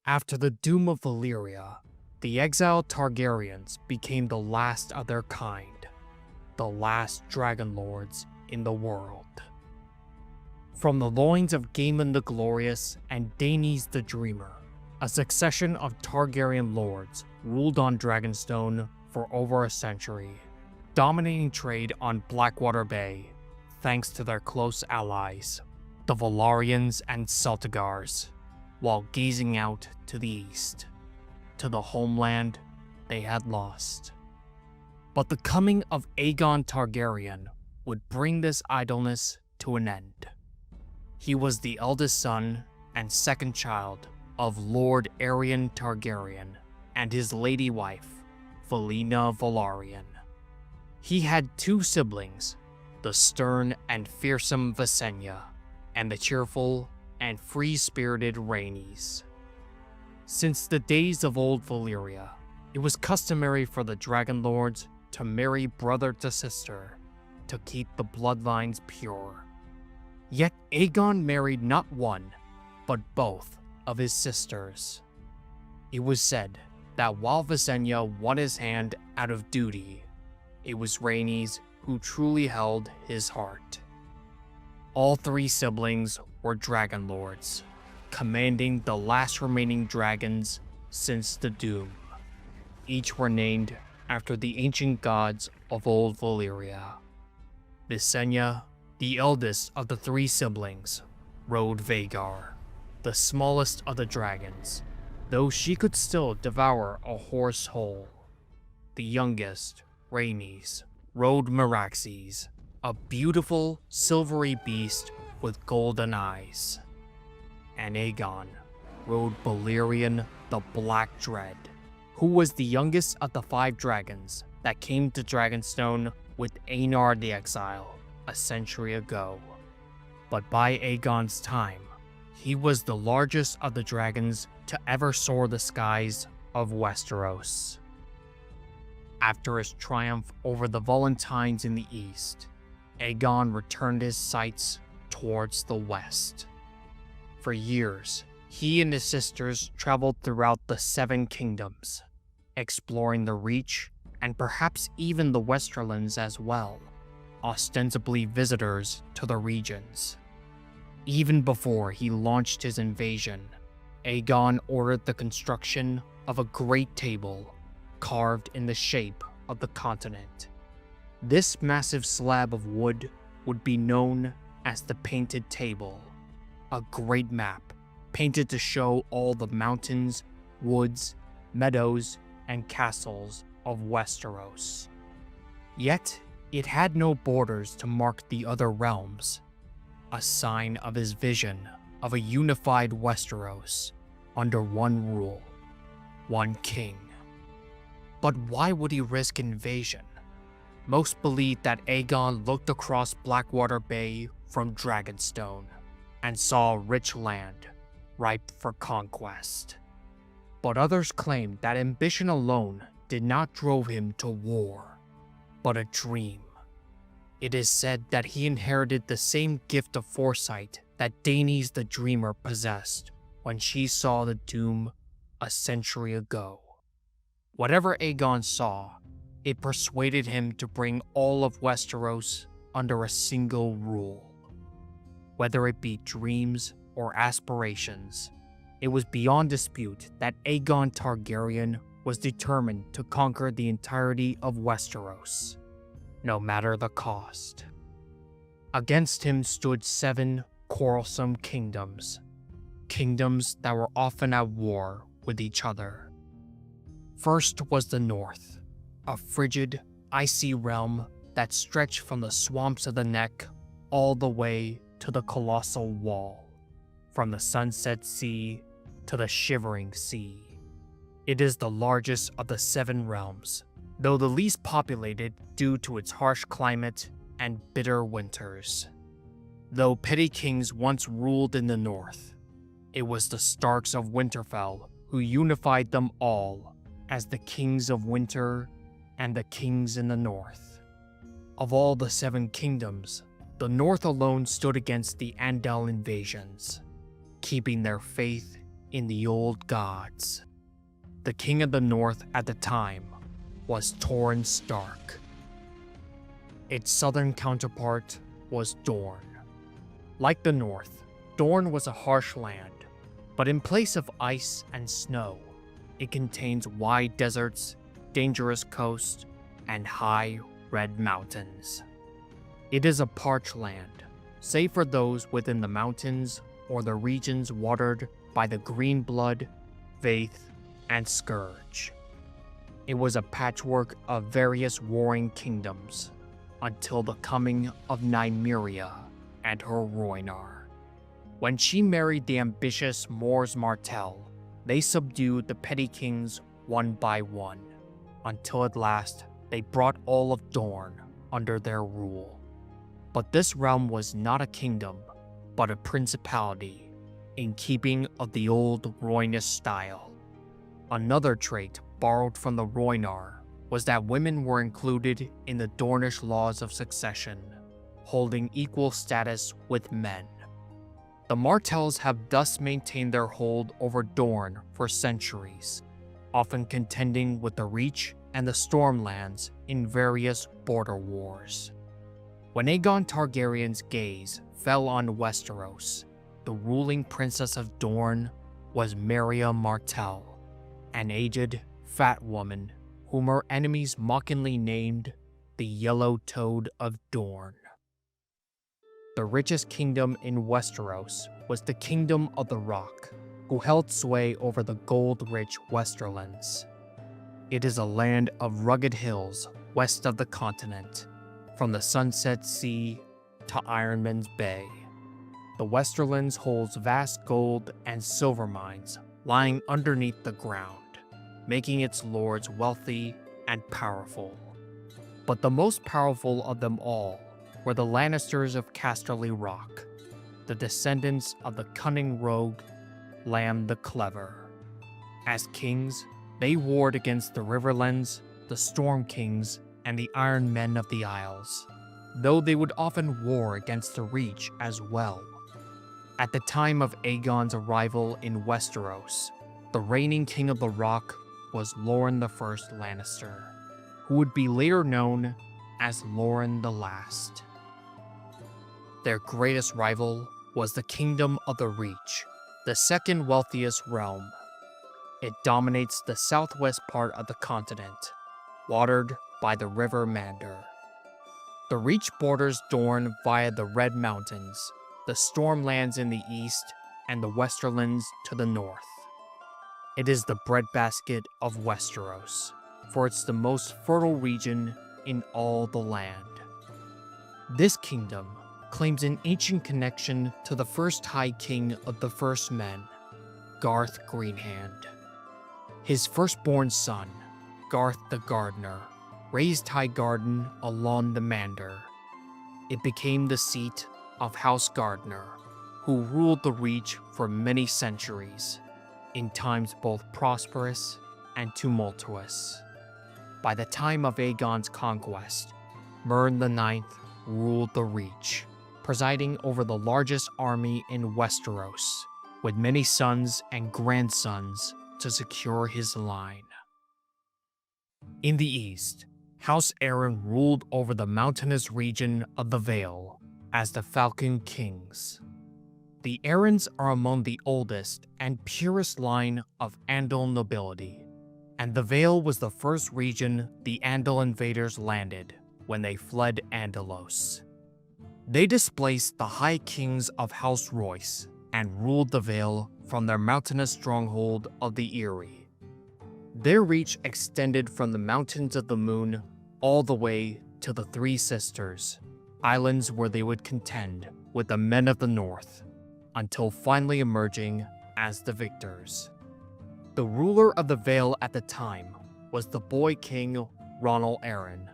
After the doom of Valyria, the exiled Targaryens became the last of their kind, the last dragonlords in the world. From the loins of Gaemon the Glorious and Daenys the Dreamer, a succession of Targaryen lords ruled on Dragonstone for over a century, dominating trade on Blackwater Bay thanks to their close allies, the Velaryons and Celtigars, while gazing out to the east, to the homeland they had lost. But the coming of Aegon Targaryen would bring this idleness to an end. He was the eldest son and second child of Lord Aegon Targaryen and his lady wife, Valyria Velaryon. He had two siblings, the stern and fearsome Visenya, and the cheerful and free-spirited Rhaenys. Since the days of old Valyria, it was customary for the dragonlords to marry brother to sister to keep the bloodlines pure. Yet Aegon married not one, but both of his sisters. It was said that while Visenya won his hand out of duty, it was Rhaenys who truly held his heart. All three siblings were dragonlords, commanding the last remaining dragons since the Doom. Each were named after the ancient gods of old Valyria. Visenya, the eldest of the three siblings, rode Vhagar, the smallest of the dragons, though she could still devour a horse whole. The youngest, Rhaenys, rode Meraxes, a beautiful silvery beast with golden eyes. And Aegon rode Balerion the Black Dread, who was the youngest of the 5 dragons that came to Dragonstone with Aenar the Exile a century ago. But by Aegon's time, he was the largest of the dragons to ever soar the skies of Westeros. After his triumph over the Volantines in the east, Aegon returned his sights towards the west. For years, he and his sisters traveled throughout the 7 kingdoms, exploring the Reach and perhaps even the Westerlands as well, ostensibly visitors to the regions. Even before he launched his invasion, Aegon ordered the construction of a great table carved in the shape of the continent. This massive slab of wood would be known as the Painted Table, a great map painted to show all the mountains, woods, meadows, and castles of Westeros. Yet, it had no borders to mark the other realms, a sign of his vision of a unified Westeros under one rule, one king. But why would he risk invasion? Most believed that Aegon looked across Blackwater Bay from Dragonstone and saw rich land ripe for conquest. But others claimed that ambition alone did not drove him to war, but a dream. It is said that he inherited the same gift of foresight that Daenys the Dreamer possessed when she saw the Doom a century ago. Whatever Aegon saw, it persuaded him to bring all of Westeros under a single rule. Whether it be dreams or aspirations, it was beyond dispute that Aegon Targaryen was determined to conquer the entirety of Westeros, no matter the cost. Against him stood 7 quarrelsome kingdoms, kingdoms that were often at war with each other. First was the North, a frigid, icy realm that stretched from the swamps of the Neck all the way to the Colossal Wall, from the Sunset Sea to the Shivering Sea. It is the largest of the 7 realms, though the least populated due to its harsh climate and bitter winters. Though petty kings once ruled in the north, it was the Starks of Winterfell who unified them all as the Kings of Winter and the Kings in the North. Of all the 7 kingdoms, the North alone stood against the Andal invasions, keeping their faith in the old gods. The king of the north at the time was Torrhen Stark. Its southern counterpart was Dorne. Like the north, Dorne was a harsh land, but in place of ice and snow, it contains wide deserts, dangerous coasts, and high red mountains. It is a parched land, save for those within the mountains or the regions watered by the green blood, Vaith, and Scourge. It was a patchwork of various warring kingdoms until the coming of Nymeria and her Rhoynar. When she married the ambitious Mors Martell, they subdued the petty kings one by one, until at last they brought all of Dorne under their rule. But this realm was not a kingdom, but a principality, in keeping of the old Rhoynish style. Another trait borrowed from the Rhoynar was that women were included in the Dornish laws of succession, holding equal status with men. The Martells have thus maintained their hold over Dorne for centuries, often contending with the Reach and the Stormlands in various border wars. When Aegon Targaryen's gaze fell on Westeros, the ruling princess of Dorne was Meria Martell, an aged, fat woman whom her enemies mockingly named the Yellow Toad of Dorne. The richest kingdom in Westeros was the Kingdom of the Rock, who held sway over the gold-rich Westerlands. It is a land of rugged hills west of the continent, from the Sunset Sea to Ironman's Bay. The Westerlands holds vast gold and silver mines lying underneath the ground, making its lords wealthy and powerful. But the most powerful of them all were the Lannisters of Casterly Rock, the descendants of the cunning rogue Lam the Clever. As kings, they warred against the Riverlands, the Storm Kings, and the Iron Men of the Isles, though they would often war against the Reach as well. At the time of Aegon's arrival in Westeros, the reigning king of the Rock was Loren I Lannister, who would be later known as Loren the Last. Their greatest rival was the Kingdom of the Reach, the second wealthiest realm. It dominates the southwest part of the continent, watered by the River Mander. The Reach borders Dorne via the Red Mountains, the Stormlands in the east, and the Westerlands to the north. It is the breadbasket of Westeros, for it's the most fertile region in all the land. This kingdom claims an ancient connection to the first High King of the First Men, Garth Greenhand. His firstborn son, Garth the Gardener, raised Highgarden along the Mander. It became the seat of House Gardener, who ruled the Reach for many centuries, in times both prosperous and tumultuous. By the time of Aegon's conquest, Mern IX ruled the Reach, presiding over the largest army in Westeros, with many sons and grandsons to secure his line. In the east, House Arryn ruled over the mountainous region of the Vale as the Falcon Kings. The Arryns are among the oldest and purest line of Andal nobility, and the Vale was the first region the Andal invaders landed when they fled Andalos. They displaced the High Kings of House Royce and ruled the Vale from their mountainous stronghold of the Eyrie. Their reach extended from the Mountains of the Moon all the way to the Three Sisters, islands where they would contend with the Men of the North, until finally emerging as the victors. The ruler of the Vale at the time was the boy king Ronald Arryn,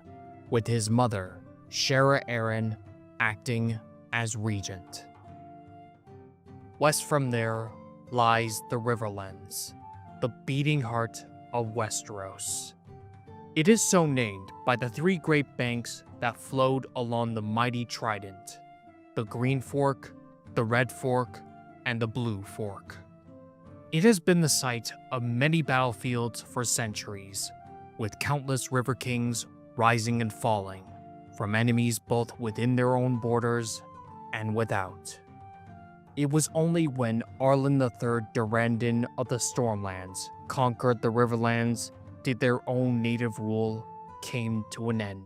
with his mother, Shara Arryn, acting as regent. West from there lies the Riverlands, the beating heart of Westeros. It is so named by the three great banks that flowed along the mighty Trident, the Green Fork, the Red Fork, and the Blue Fork. It has been the site of many battlefields for centuries, with countless river kings rising and falling from enemies both within their own borders and without. It was only when Arlen III Durrandon of the Stormlands conquered the Riverlands did their own native rule came to an end.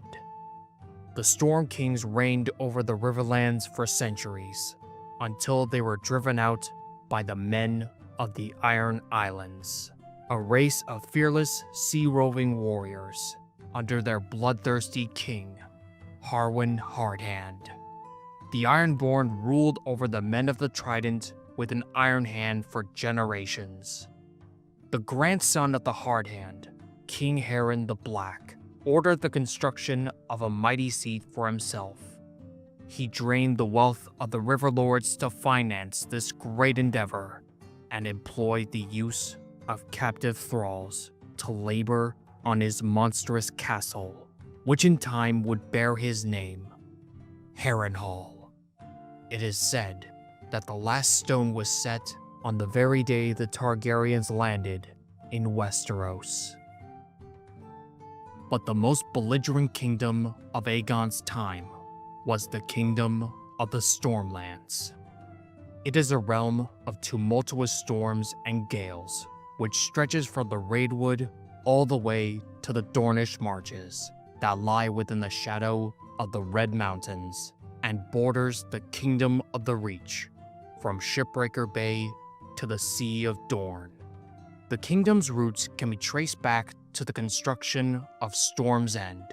The Storm Kings reigned over the Riverlands for centuries, until they were driven out by the men of the Iron Islands, a race of fearless sea-roving warriors under their bloodthirsty king, Harwin Hardhand. The Ironborn ruled over the men of the Trident with an iron hand for generations. The grandson of the Hardhand, King Harren the Black, ordered the construction of a mighty seat for himself. He drained the wealth of the river lords to finance this great endeavor and employed the use of captive thralls to labor on his monstrous castle, which in time would bear his name, Harrenhal. It is said that the last stone was set on the very day the Targaryens landed in Westeros. But the most belligerent kingdom of Aegon's time was the kingdom of the Stormlands. It is a realm of tumultuous storms and gales, which stretches from the Raidwood all the way to the Dornish marches that lie within the shadow of the Red Mountains and borders the Kingdom of the Reach, from Shipbreaker Bay to the Sea of Dorne. The kingdom's roots can be traced back to the construction of Storm's End,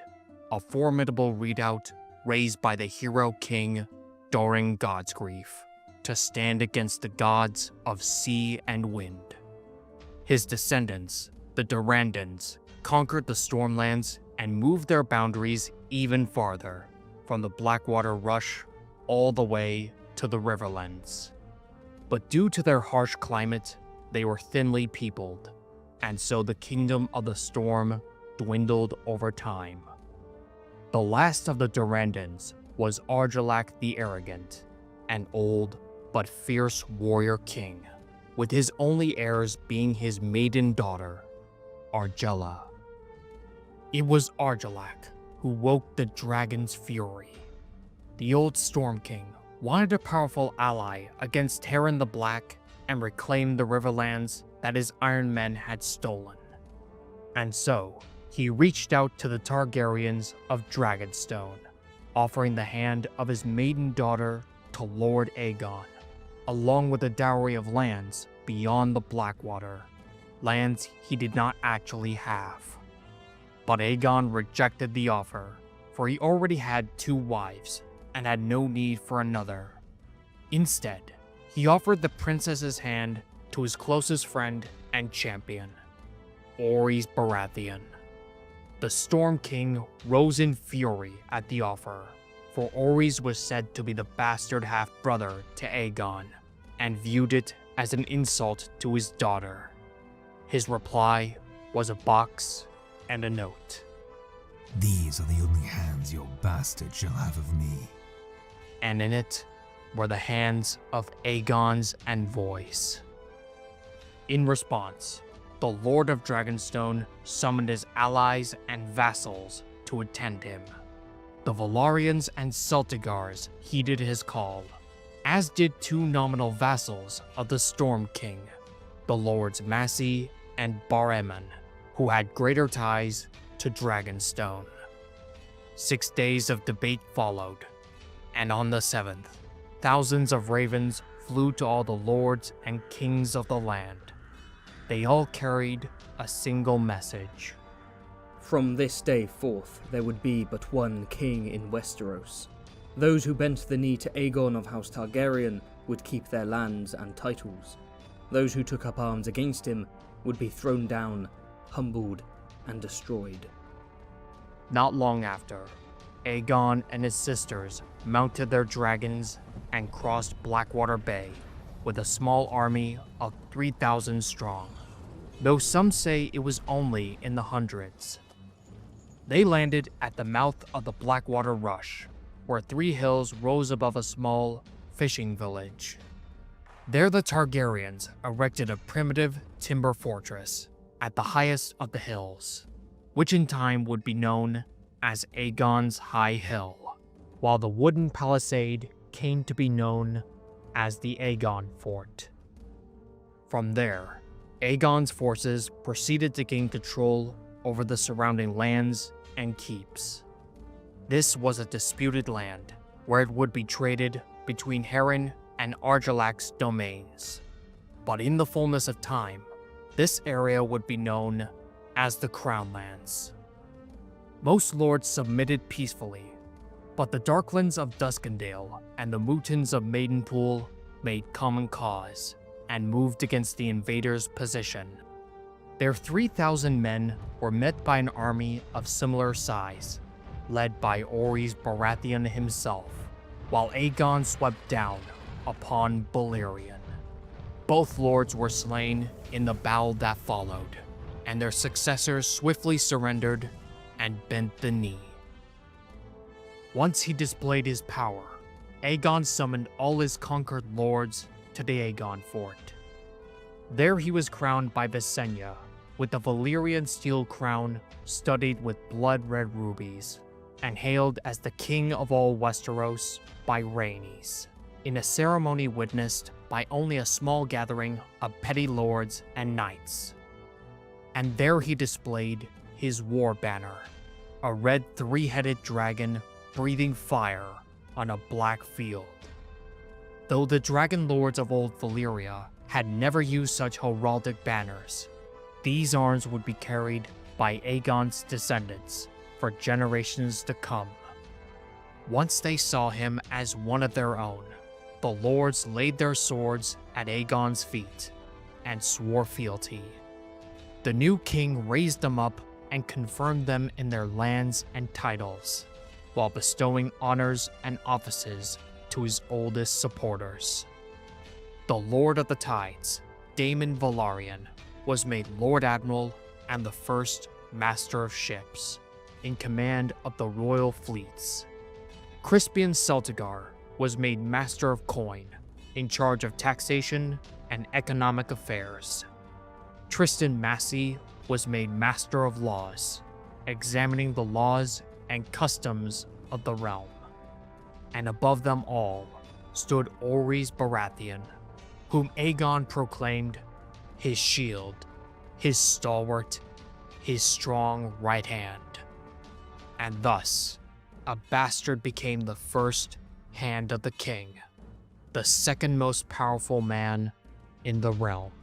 a formidable redoubt raised by the hero king Doran Godsgrief to stand against the gods of sea and wind. His descendants, the Durrandons, conquered the Stormlands and moved their boundaries even farther, from the Blackwater Rush all the way to the Riverlands. But due to their harsh climate, they were thinly peopled, and so the Kingdom of the Storm dwindled over time. The last of the Durrandons was Argilac the Arrogant, an old but fierce warrior king, with his only heirs being his maiden daughter, Argella. It was Argilac who woke the dragon's fury. The old Storm King wanted a powerful ally against Harren the Black and reclaim the Riverlands that his Iron Men had stolen. And so, he reached out to the Targaryens of Dragonstone, offering the hand of his maiden daughter to Lord Aegon, along with a dowry of lands beyond the Blackwater, lands he did not actually have. But Aegon rejected the offer, for he already had 2 wives and had no need for another. Instead, he offered the princess's hand to his closest friend and champion, Orys Baratheon. The Storm King rose in fury at the offer, for Orys was said to be the bastard half-brother to Aegon, and viewed it as an insult to his daughter. His reply was a box and a note. "These are the only hands your bastard shall have of me." And in it were the hands of Aegon's envoys. In response, the Lord of Dragonstone summoned his allies and vassals to attend him. The Valyrians and Celtigars heeded his call, as did 2 nominal vassals of the Storm King, the Lords Massey and Bar-Aemon, who had greater ties to Dragonstone. 6 days of debate followed, and on the 7th, thousands of ravens flew to all the lords and kings of the land. They all carried a single message. From this day forth there would be but one king in Westeros. Those who bent the knee to Aegon of House Targaryen would keep their lands and titles. Those who took up arms against him would be thrown down, humbled, and destroyed. Not long after, Aegon and his sisters mounted their dragons and crossed Blackwater Bay with a small army of 3,000 strong, though some say it was only in the hundreds. They landed at the mouth of the Blackwater Rush, where 3 hills rose above a small fishing village. There the Targaryens erected a primitive timber fortress at the highest of the hills, which in time would be known as Aegon's High Hill, while the wooden palisade came to be known as the Aegon Fort. From there, Aegon's forces proceeded to gain control over the surrounding lands and keeps. This was a disputed land, where it would be traded between Harren and Argilac's domains. But in the fullness of time, this area would be known as the Crown Lands. Most lords submitted peacefully, but the Darklands of Duskendale and the Mootons of Maidenpool made common cause and moved against the invaders' position. Their 3,000 men were met by an army of similar size, led by Orys Baratheon himself, while Aegon swept down upon Valyria. Both lords were slain in the battle that followed, and their successors swiftly surrendered and bent the knee. Once he displayed his power, Aegon summoned all his conquered lords to the Aegon Fort. There he was crowned by Visenya, with the Valyrian steel crown studded with blood-red rubies, and hailed as the king of all Westeros by Rhaenys, in a ceremony witnessed by only a small gathering of petty lords and knights. And there he displayed his war banner, a red three-headed dragon breathing fire on a black field. Though the dragonlords of old Valyria had never used such heraldic banners, these arms would be carried by Aegon's descendants for generations to come. Once they saw him as one of their own, the lords laid their swords at Aegon's feet and swore fealty. The new king raised them up and confirmed them in their lands and titles, while bestowing honors and offices to his oldest supporters. The Lord of the Tides, Daemon Velaryon, was made Lord Admiral and the first Master of Ships, in command of the royal fleets. Crispian Celtigar was made Master of Coin, in charge of taxation and economic affairs. Tristan Massey was made Master of Laws, examining the laws and customs of the realm. And above them all stood Orys Baratheon, whom Aegon proclaimed his shield, his stalwart, his strong right hand. And thus, a bastard became the first hand of the king, the second most powerful man in the realm.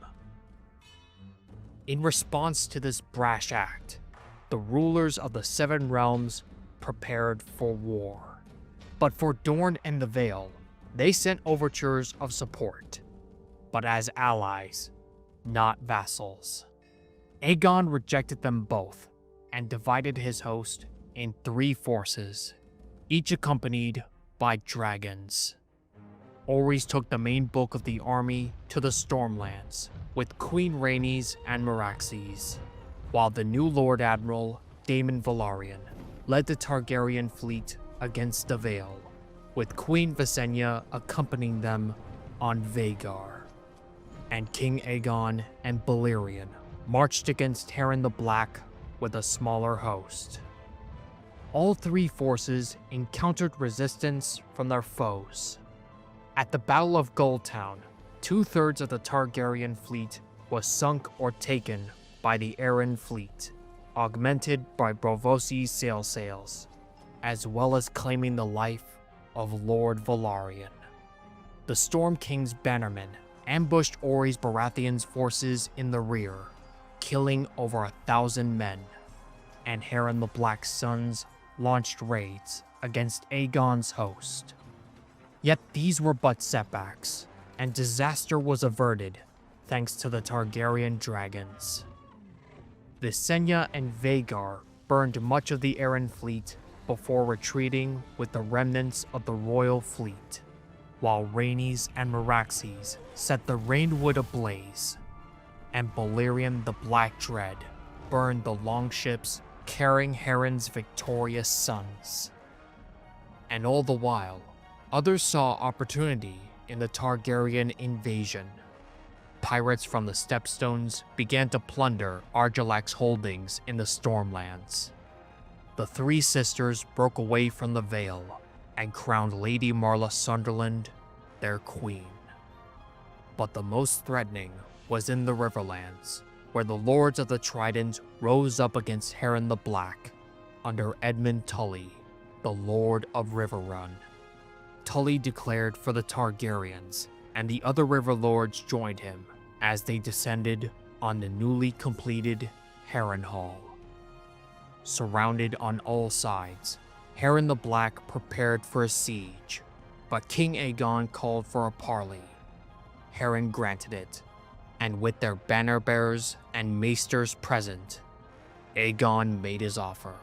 In response to this brash act, the rulers of the Seven Realms prepared for war. But for Dorne and the Vale, they sent overtures of support, but as allies, not vassals. Aegon rejected them both and divided his host in 3 forces, each accompanied by dragons. Orys took the main bulk of the army to the Stormlands with Queen Rhaenys and Meraxes, while the new Lord Admiral, Daemon Velaryon, led the Targaryen fleet against the Vale, with Queen Visenya accompanying them on Vhagar. And King Aegon and Balerion marched against Harren the Black with a smaller host. All 3 forces encountered resistance from their foes. At the Battle of Oldtown, 2/3 of the Targaryen fleet was sunk or taken by the Arryn fleet, augmented by Brovosi's sails, as well as claiming the life of Lord Velaryon. The Storm King's bannermen ambushed Orys Baratheon's forces in the rear, killing over 1,000 men, and Harren the Black's sons launched raids against Aegon's host. Yet these were but setbacks, and disaster was averted thanks to the Targaryen dragons. Visenya and Vhagar burned much of the Arryn fleet before retreating with the remnants of the royal fleet, while Rhaenys and Meraxes set the Rainwood ablaze, and Balerion the Black Dread burned the longships carrying Harren's victorious sons. And all the while, others saw opportunity in the Targaryen invasion. Pirates from the Stepstones began to plunder Argilac's holdings in the Stormlands. The three sisters broke away from the Vale and crowned Lady Marla Sunderland their queen. But the most threatening was in the Riverlands, where the Lords of the Trident rose up against Harren the Black under Edmund Tully, the Lord of Riverrun. Tully declared for the Targaryens, and the other River Lords joined him as they descended on the newly completed Harrenhal. Surrounded on all sides, Harren the Black prepared for a siege, but King Aegon called for a parley. Harren granted it, and with their banner bearers and maesters present, Aegon made his offer.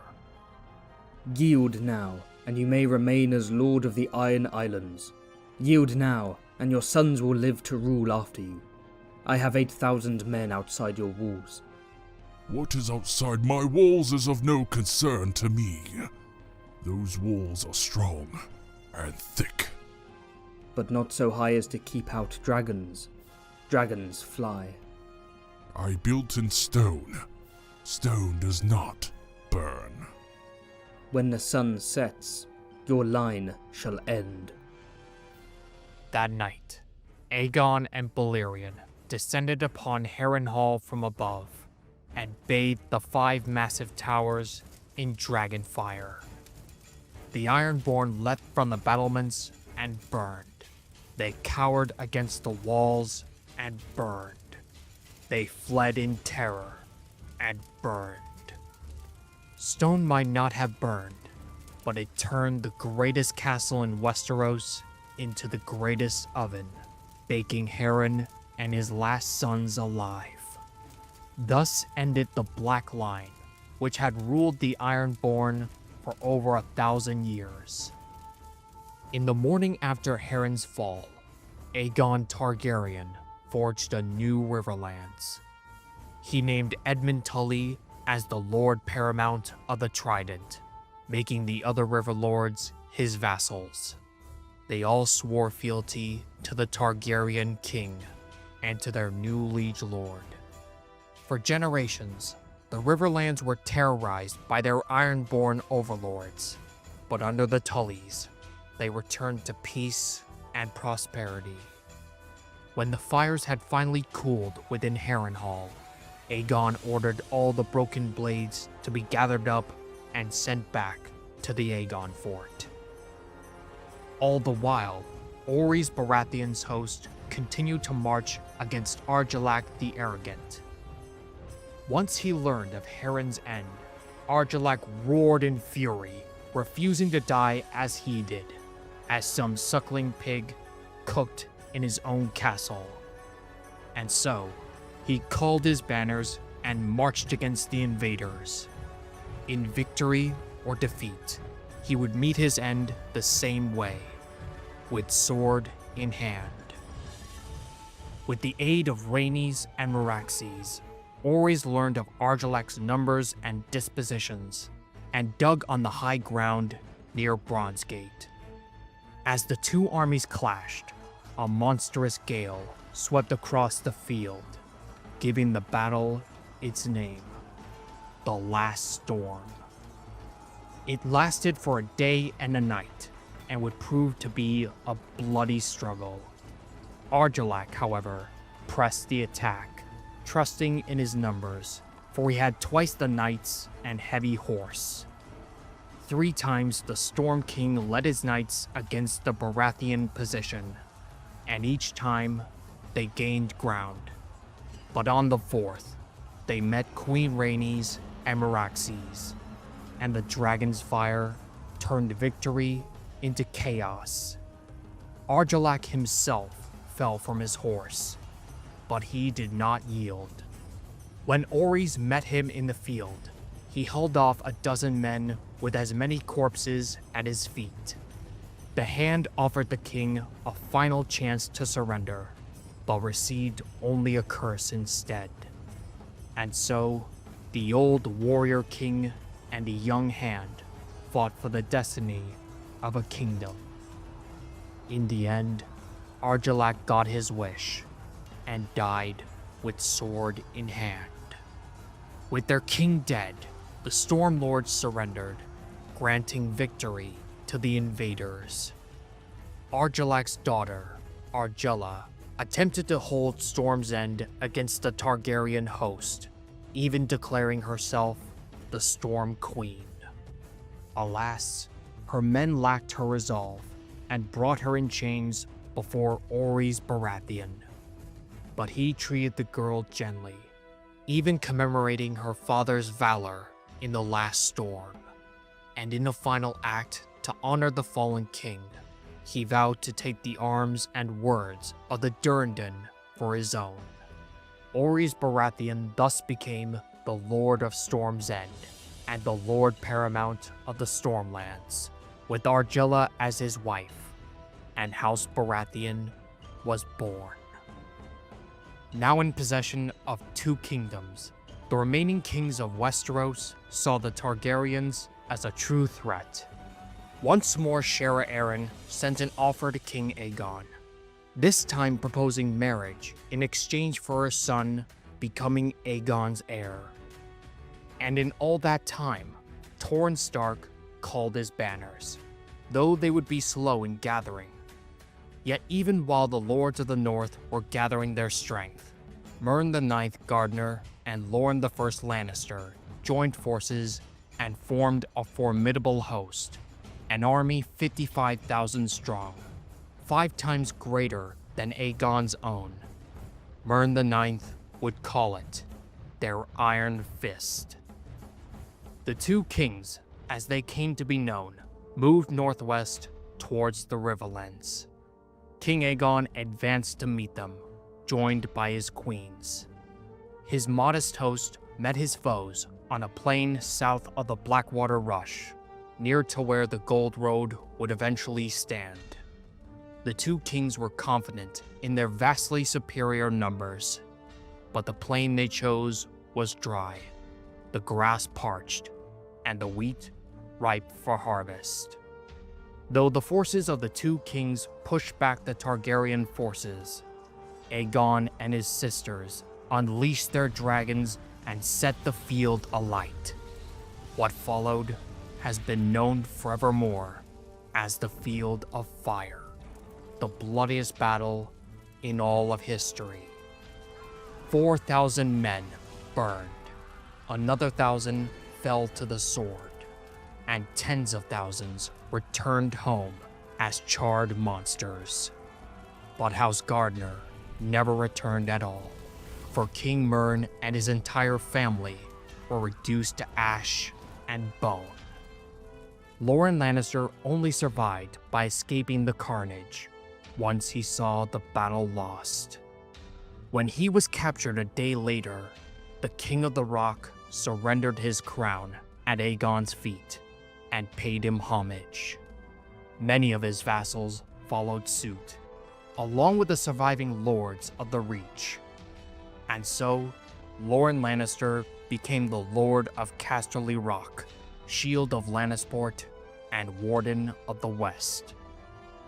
Yield now, and you may remain as Lord of the Iron Islands. Yield now, and your sons will live to rule after you. I have 8,000 men outside your walls. What is outside my walls is of no concern to me. Those walls are strong and thick. But not so high as to keep out dragons. Dragons fly. I built in stone. Stone does not burn. When the sun sets, your line shall end. That night, Aegon and Valyrian descended upon Harrenhal from above and bathed the 5 massive towers in dragon fire. The Ironborn leapt from the battlements and burned. They cowered against the walls and burned. They fled in terror and burned. Stone might not have burned, but it turned the greatest castle in Westeros into the greatest oven, baking Harren and his last sons alive. Thus ended the Black Line, which had ruled the Ironborn for over 1,000 years. In the morning after Harren's fall, Aegon Targaryen forged a new Riverlands. He named Edmund Tully as the Lord Paramount of the Trident, making the other River Lords his vassals. They all swore fealty to the Targaryen king and to their new liege lord. For generations, the Riverlands were terrorized by their Ironborn overlords, but under the Tullys, they returned to peace and prosperity. When the fires had finally cooled within Harrenhal, Aegon ordered all the broken blades to be gathered up and sent back to the Aegon fort. All the while, Orys Baratheon's host continued to march against Argilac the Arrogant. Once he learned of Harren's end, Argilac roared in fury, refusing to die as he did, as some suckling pig cooked in his own castle. And so, he called his banners and marched against the invaders. In victory or defeat, he would meet his end the same way, with sword in hand. With the aid of Rhaenys and Meraxes, Orys learned of Argilac's numbers and dispositions, and dug on the high ground near Bronzegate. As the two armies clashed, a monstrous gale swept across the field, giving the battle its name, the Last Storm. It lasted for a day and a night, and would prove to be a bloody struggle. Argilac, however, pressed the attack, trusting in his numbers, for he had twice the knights and heavy horse. 3 times the Storm King led his knights against the Baratheon position, and each time they gained ground. But on the 4th, they met Queen Rhaenys and Meraxes, and the dragon's fire turned victory into chaos. Argilac himself fell from his horse, but he did not yield. When Orys met him in the field, he held off a dozen men with as many corpses at his feet. The Hand offered the king a final chance to surrender, but received only a curse instead. And so, the old warrior king and the young Hand fought for the destiny of a kingdom. In the end, Argilac got his wish and died with sword in hand. With their king dead, the Stormlords surrendered, granting victory to the invaders. Argilac's daughter, Argilla, attempted to hold Storm's End against the Targaryen host, even declaring herself the Storm Queen. Alas, her men lacked her resolve and brought her in chains before Orys Baratheon. But he treated the girl gently, even commemorating her father's valor in the last storm. And in a final act to honor the fallen king, he vowed to take the arms and words of the Durrandon for his own. Orys Baratheon thus became the Lord of Storm's End and the Lord Paramount of the Stormlands, with Argilla as his wife, and House Baratheon was born. Now in possession of 2 kingdoms, the remaining kings of Westeros saw the Targaryens as a true threat. Once more, Shera Eren sent an offer to King Aegon, this time proposing marriage in exchange for her son becoming Aegon's heir. And in all that time, Torrhen Stark called his banners, though they would be slow in gathering. Yet even while the Lords of the North were gathering their strength, Mern the Ninth Gardener and Lorne the First Lannister joined forces and formed a formidable host, an army 55,000 strong, 5 times greater than Aegon's own. Mern the Ninth would call it their Iron Fist. The 2 kings, as they came to be known, moved northwest towards the Riverlands. King Aegon advanced to meet them, joined by his queens. His modest host met his foes on a plain south of the Blackwater Rush, near to where the Gold Road would eventually stand. The 2 kings were confident in their vastly superior numbers, but the plain they chose was dry, the grass parched, and the wheat ripe for harvest. Though the forces of the 2 kings pushed back the Targaryen forces, Aegon and his sisters unleashed their dragons and set the field alight. What followed has been known forevermore as the Field of Fire, the bloodiest battle in all of history. 4,000 men burned, another 1,000 fell to the sword, and tens of thousands returned home as charred monsters. But House Gardener never returned at all, for King Mern and his entire family were reduced to ash and bone. Loren Lannister only survived by escaping the carnage once he saw the battle lost. When he was captured a day later, the King of the Rock surrendered his crown at Aegon's feet and paid him homage. Many of his vassals followed suit, along with the surviving lords of the Reach. And so, Loren Lannister became the Lord of Casterly Rock, Shield of Lannisport, and Warden of the West.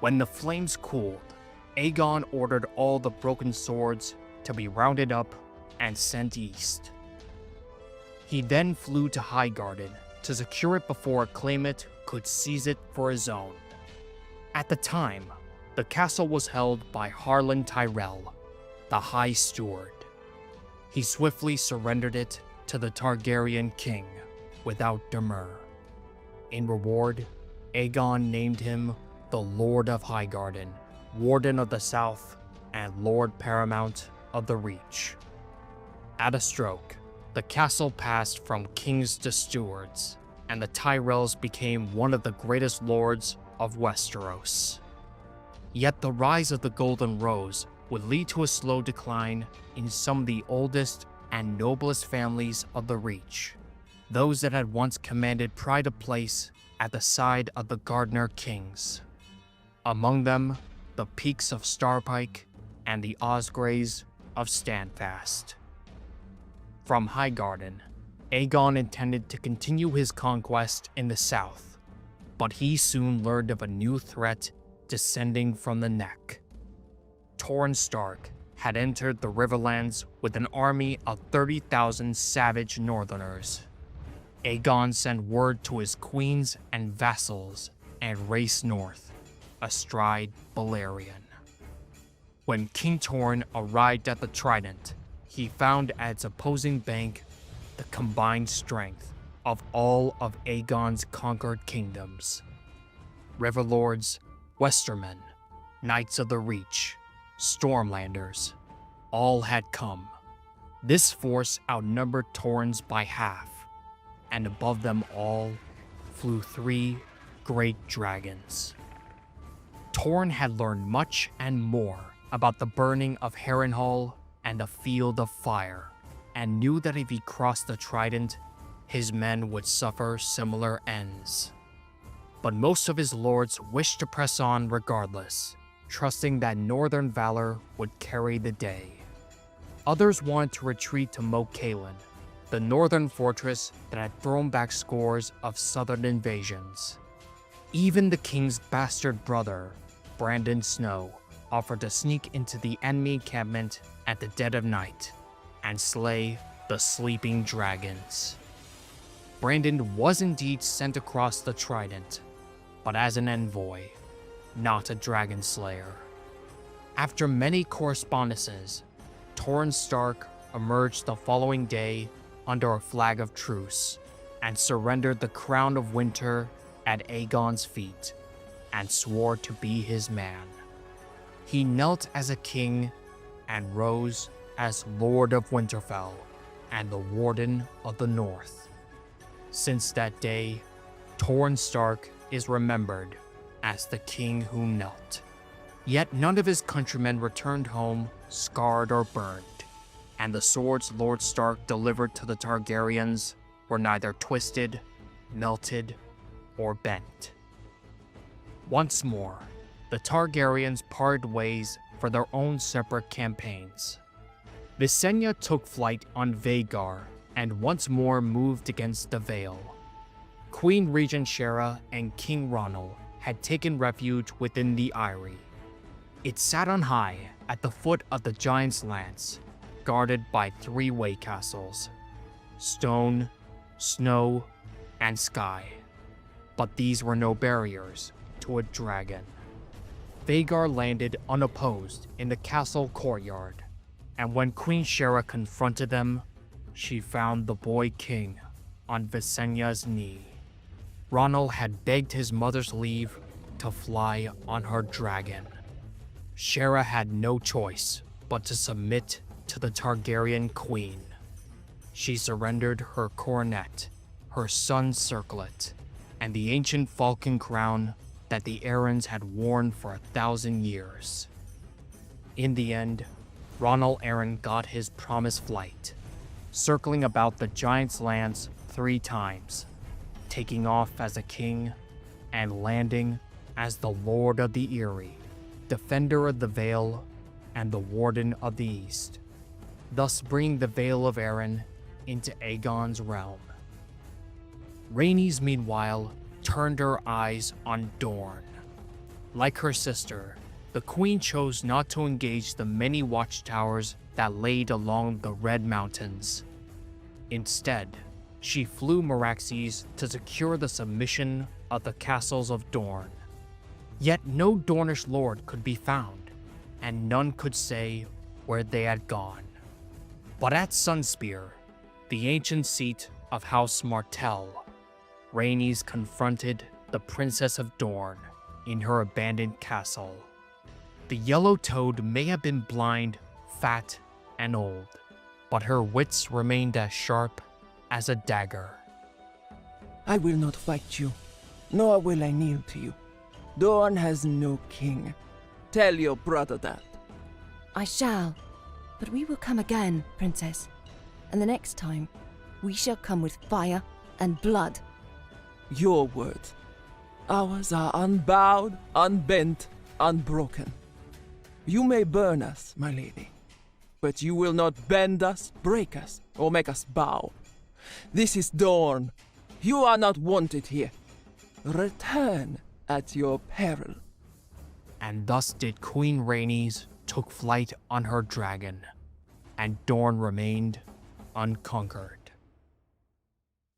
When the flames cooled, Aegon ordered all the broken swords to be rounded up and sent east. He then flew to Highgarden to secure it before a claimant could seize it for his own. At the time, the castle was held by Harlan Tyrell, the High Steward. He swiftly surrendered it to the Targaryen king without demur. In reward, Aegon named him the Lord of Highgarden, Warden of the South, and Lord Paramount of the Reach. At a stroke, the castle passed from kings to stewards, and the Tyrells became one of the greatest lords of Westeros. Yet the rise of the Golden Rose would lead to a slow decline in some of the oldest and noblest families of the Reach, those that had once commanded pride of place at the side of the Gardener kings. Among them, the Peaks of Starpike and the Osgreys of Standfast. From Highgarden, Aegon intended to continue his conquest in the south, but he soon learned of a new threat descending from the neck. Torrhen Stark had entered the Riverlands with an army of 30,000 savage northerners. Aegon sent word to his queens and vassals and raced north, astride Valyrian. When King Torrhen arrived at the Trident, he found at its opposing bank the combined strength of all of Aegon's conquered kingdoms. Riverlords, Westermen, Knights of the Reach, Stormlanders, all had come. This force outnumbered Torrhen's by half, and above them all flew 3 great dragons. Torrhen had learned much and more about the burning of Harrenhal and the Field of Fire, and knew that if he crossed the Trident, his men would suffer similar ends. But most of his lords wished to press on regardless, trusting that northern valor would carry the day. Others wanted to retreat to Moat Cailin, the northern fortress that had thrown back scores of southern invasions. Even the king's bastard brother, Brandon Snow, offered to sneak into the enemy encampment at the dead of night and slay the sleeping dragons. Brandon was indeed sent across the Trident, but as an envoy, not a dragon slayer. After many correspondences, Torrhen Stark emerged the following day under a flag of truce and surrendered the crown of winter at Aegon's feet and swore to be his man. He knelt as a king and rose as Lord of Winterfell and the Warden of the North. Since that day, Torrhen Stark is remembered as the king who knelt. Yet none of his countrymen returned home scarred or burned, and the swords Lord Stark delivered to the Targaryens were neither twisted, melted, or bent. Once more, the Targaryens parted ways for their own separate campaigns. Visenya took flight on Vhagar and once more moved against the Vale. Queen Regent Shera and King Ronald had taken refuge within the Eyrie. It sat on high at the foot of the Giant's Lance, guarded by 3 way castles: stone, snow, and sky. But these were no barriers to a dragon. Vhagar landed unopposed in the castle courtyard, and when Queen Shera confronted them, she found the boy king on Visenya's knee. Ronald had begged his mother's leave to fly on her dragon. Shera had no choice but to submit to the Targaryen queen. She surrendered her coronet, her son's circlet, and the ancient falcon crown that the Arryns had worn for 1,000 years. In the end, Ronald Arryn got his promised flight, circling about the Giant's Lance 3 times, taking off as a king and landing as the Lord of the Eyrie, Defender of the Vale, and the Warden of the East, thus bringing the Vale of Arryn into Aegon's realm. Rhaenys, meanwhile, turned her eyes on Dorne. Like her sister, the queen chose not to engage the many watchtowers that laid along the Red Mountains. Instead, she flew Meraxes to secure the submission of the castles of Dorne. Yet no Dornish lord could be found, and none could say where they had gone. But at Sunspear, the ancient seat of House Martell, Rhaenys confronted the Princess of Dorne in her abandoned castle. The Yellow Toad may have been blind, fat, and old, but her wits remained as sharp as a dagger. I will not fight you, nor will I kneel to you. Dorne has no king. Tell your brother that. I shall, but we will come again, Princess. And the next time, we shall come with fire and blood. Your words. Ours are unbowed, unbent, unbroken. You may burn us, my lady, but you will not bend us, break us, or make us bow. This is Dorne. You are not wanted here. Return at your peril. And thus did Queen Rhaenys took flight on her dragon, and Dorne remained unconquered.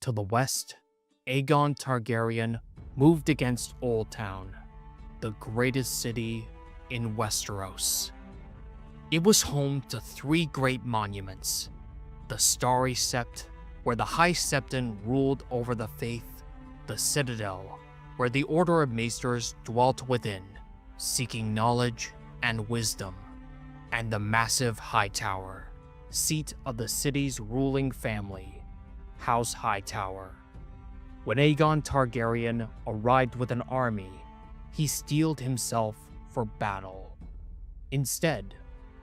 To the west, Aegon Targaryen moved against Oldtown, the greatest city in Westeros. It was home to 3 great monuments: the Starry Sept, where the High Septon ruled over the faith; the Citadel, where the Order of Maesters dwelt within, seeking knowledge and wisdom; and the massive High Tower, seat of the city's ruling family, House Hightower. When Aegon Targaryen arrived with an army, he steeled himself for battle. Instead,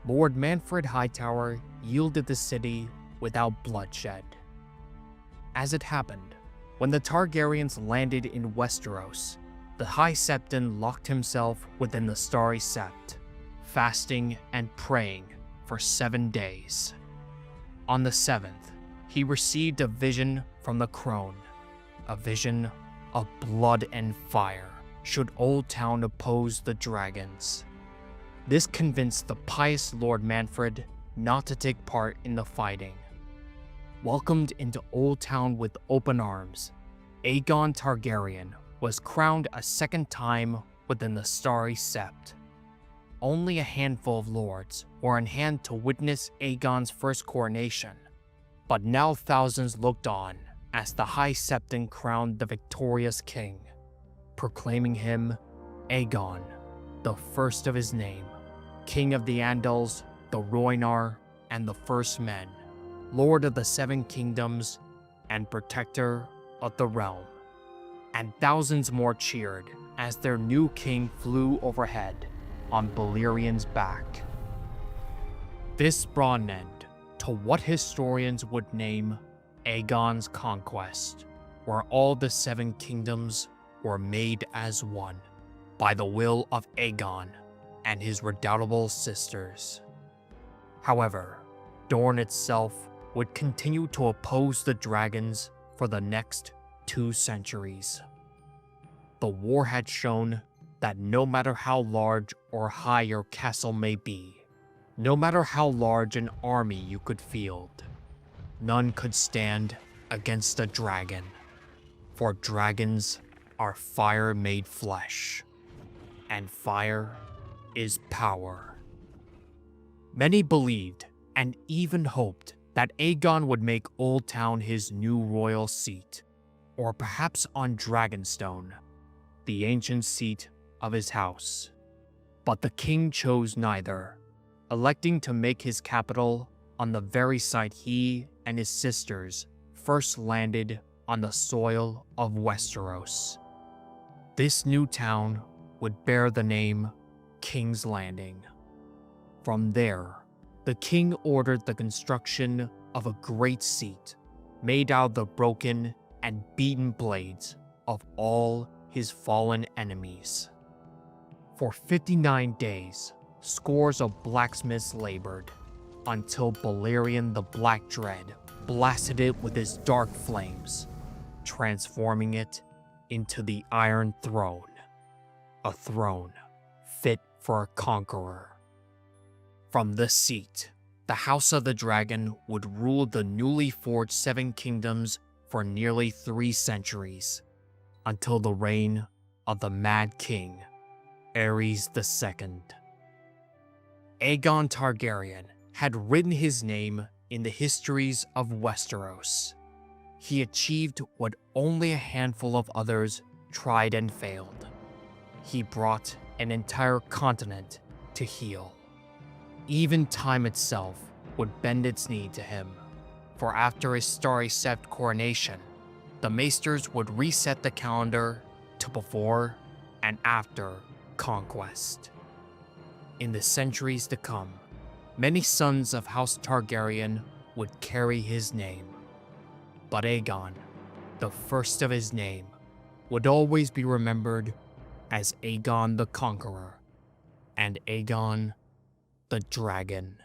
Lord Manfred Hightower yielded the city without bloodshed. As it happened, when the Targaryens landed in Westeros, the High Septon locked himself within the Starry Sept, fasting and praying for 7 days. On the 7th, he received a vision from the crone, a vision of blood and fire should Oldtown oppose the dragons. This convinced the pious Lord Manfred not to take part in the fighting. Welcomed into Oldtown with open arms, Aegon Targaryen was crowned a second time within the Starry Sept. Only a handful of lords were on hand to witness Aegon's first coronation, but now thousands looked on as the High Septon crowned the victorious king, proclaiming him Aegon, the first of his name, King of the Andals, the Rhoynar, and the First Men, Lord of the 7 Kingdoms, and Protector of the Realm. And thousands more cheered as their new king flew overhead on Valyrian's back. This brought an end to what historians would name Aegon's Conquest, where all the 7 kingdoms were made as one by the will of Aegon and his redoubtable sisters. However, Dorne itself would continue to oppose the dragons for the next 2 centuries. The war had shown that no matter how large or high your castle may be, no matter how large an army you could field, none could stand against a dragon, for dragons are fire made flesh, and fire is power. Many believed and even hoped that Aegon would make Oldtown his new royal seat, or perhaps on Dragonstone, the ancient seat of his house. But the king chose neither, electing to make his capital on the very site he and his sisters first landed on the soil of Westeros. This new town would bear the name King's Landing. From there, the king ordered the construction of a great seat made out of the broken and beaten blades of all his fallen enemies. For 59 days, scores of blacksmiths labored, until Balerion the Black Dread blasted it with his dark flames, transforming it into the Iron Throne, a throne fit for a conqueror. From this seat, the House of the Dragon would rule the newly forged 7 kingdoms for nearly 3 centuries, until the reign of the Mad King, Aerys II. Aegon Targaryen had written his name in the histories of Westeros. He achieved what only a handful of others tried and failed. He brought an entire continent to heel. Even time itself would bend its knee to him, for after his Starry Sept coronation, the Maesters would reset the calendar to before and after Conquest. In the centuries to come, many sons of House Targaryen would carry his name. But Aegon, the first of his name, would always be remembered as Aegon the Conqueror and Aegon the Dragon.